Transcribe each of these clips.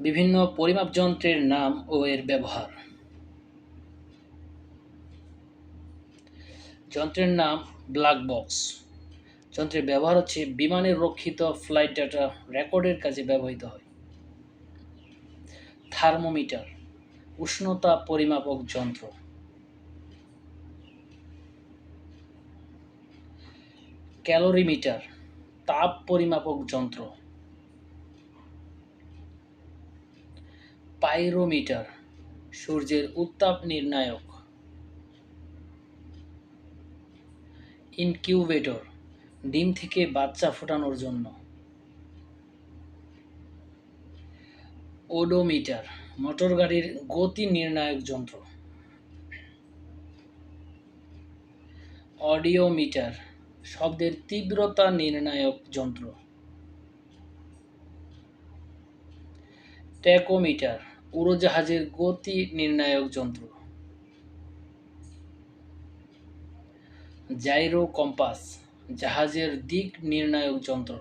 বিভিন্ন পরিমাপ যন্ত্রের নাম ও এর ব্যবহার। যন্ত্রের নাম ব্ল্যাক বক্স। যন্ত্রের ব্যবহার হচ্ছে বিমানের রক্ষিত ফ্লাইট ডাটা রেকর্ডের কাজে ব্যবহৃত হয়। থার্মোমিটার উষ্ণতা পরিমাপক যন্ত্র। ক্যালোরিমিটার তাপ পরিমাপক যন্ত্র। পাইরোমিটার সূর্যের উত্তাপ নির্ণায়ক। ইনকিউবেটর ডিম থেকে বাচ্চা ফোটানোর জন্য। ওডোমিটার মোটরগাড়ির গতি নির্ণায়ক যন্ত্র। অডিওমিটার শব্দের তীব্রতা নির্ণায়ক যন্ত্র। ট্যাকোমিটার উড়োজাহাজের গতি নির্ণায়ক যন্ত্র। জাইরো কম্পাস জাহাজের দিক নির্ণায়ক যন্ত্র।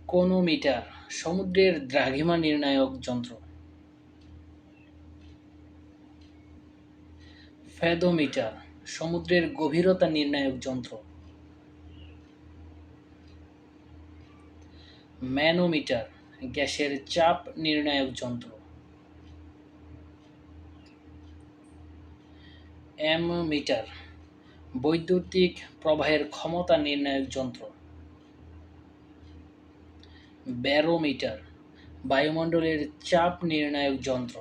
কোনোমিটার সমুদ্রের দ্রাঘিমা নির্ণায়ক যন্ত্র। ফ্যাদোমিটার সমুদ্রের গভীরতা নির্ণায়ক যন্ত্র। ম্যানোমিটার গ্যাসের চাপ নির্ণায়ক যন্ত্র। অ্যামোমিটার বৈদ্যুতিক প্রবাহের ক্ষমতা নির্ণায়ক যন্ত্র। ব্যারোমিটার বায়ুমণ্ডলের চাপ নির্ণায়ক যন্ত্র।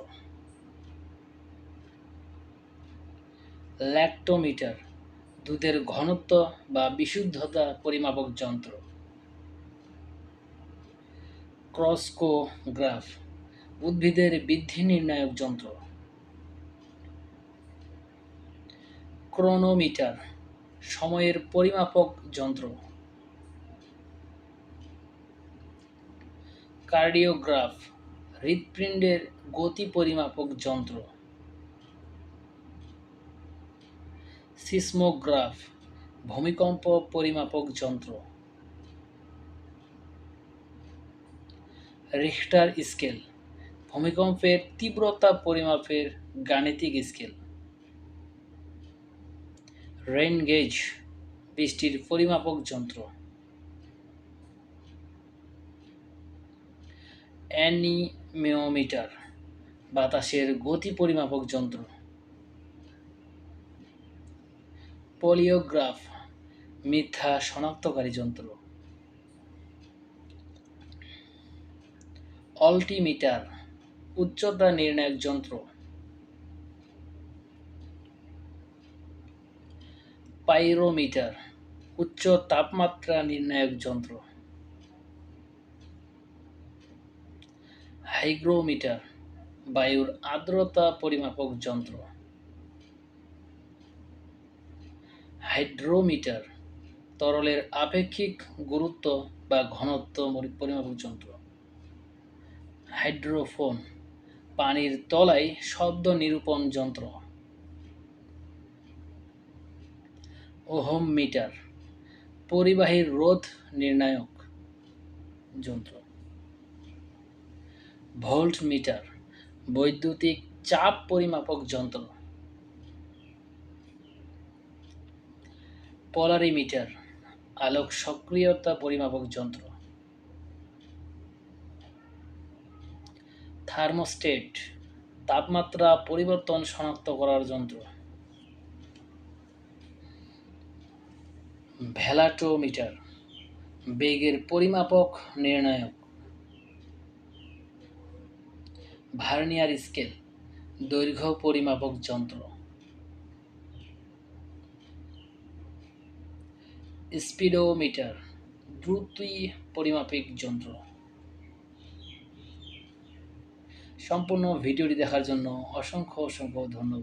ল্যাক্টোমিটার দুধের ঘনত্ব বা বিশুদ্ধতা পরিমাপক যন্ত্র। ক্রসকোগ্রাফ উদ্ভিদের বৃদ্ধি নির্ণায়ক যন্ত্র। ক্রোনোমিটার সময়ের পরিমাপক যন্ত্র। কার্ডিওগ্রাফ হৃৎপিণ্ডের গতি পরিমাপক যন্ত্র। সিসমোগ্রাফ ভূমিকম্প পরিমাপক যন্ত্র। রিখটার স্কেল ভূমিকম্পের তীব্রতা পরিমাপের গাণিতিক স্কেল। রেইন গেজ বৃষ্টির পরিমাপক যন্ত্র। অ্যানিমিওমিটার বাতাসের গতি পরিমাপক যন্ত্র। পলিওগ্রাফ মিথ্যা শনাক্তকারী যন্ত্র। অল্টিমিটার উচ্চতা নির্ণায়ক যন্ত্র। পাইরোমিটার উচ্চ তাপমাত্রা নির্ণায়ক যন্ত্র। হাইগ্রোমিটার বায়ুর আর্দ্রতা পরিমাপক যন্ত্র। হাইড্রোমিটার তরলের আপেক্ষিক গুরুত্ব বা ঘনত্ব পরিমাপক যন্ত্র। হাইড্রোফোন পানির তলায় শব্দ নিরূপণ যন্ত্র। ওহমমিটার পরিবাহীর রোধ নির্ণায়ক যন্ত্র। ভোল্টমিটার বৈদ্যুতিক চাপ পরিমাপক যন্ত্র। পোলারিমিটার আলোক সক্রিয়তা পরিমাপক যন্ত্র। থার্মোস্টেট তাপমাত্রা পরিবর্তন শনাক্ত করার যন্ত্র। ভ্যালাটোমিটার বেগের পরিমাপক নির্ণায়ক। ভার্নিয়ার স্কেল দৈর্ঘ্য পরিমাপক যন্ত্র। স্পিডোমিটার দ্রুতি পরিমাপক যন্ত্র। সম্পূর্ণ ভিডিওটি দেখার জন্য অসংখ্য ধন্যবাদ।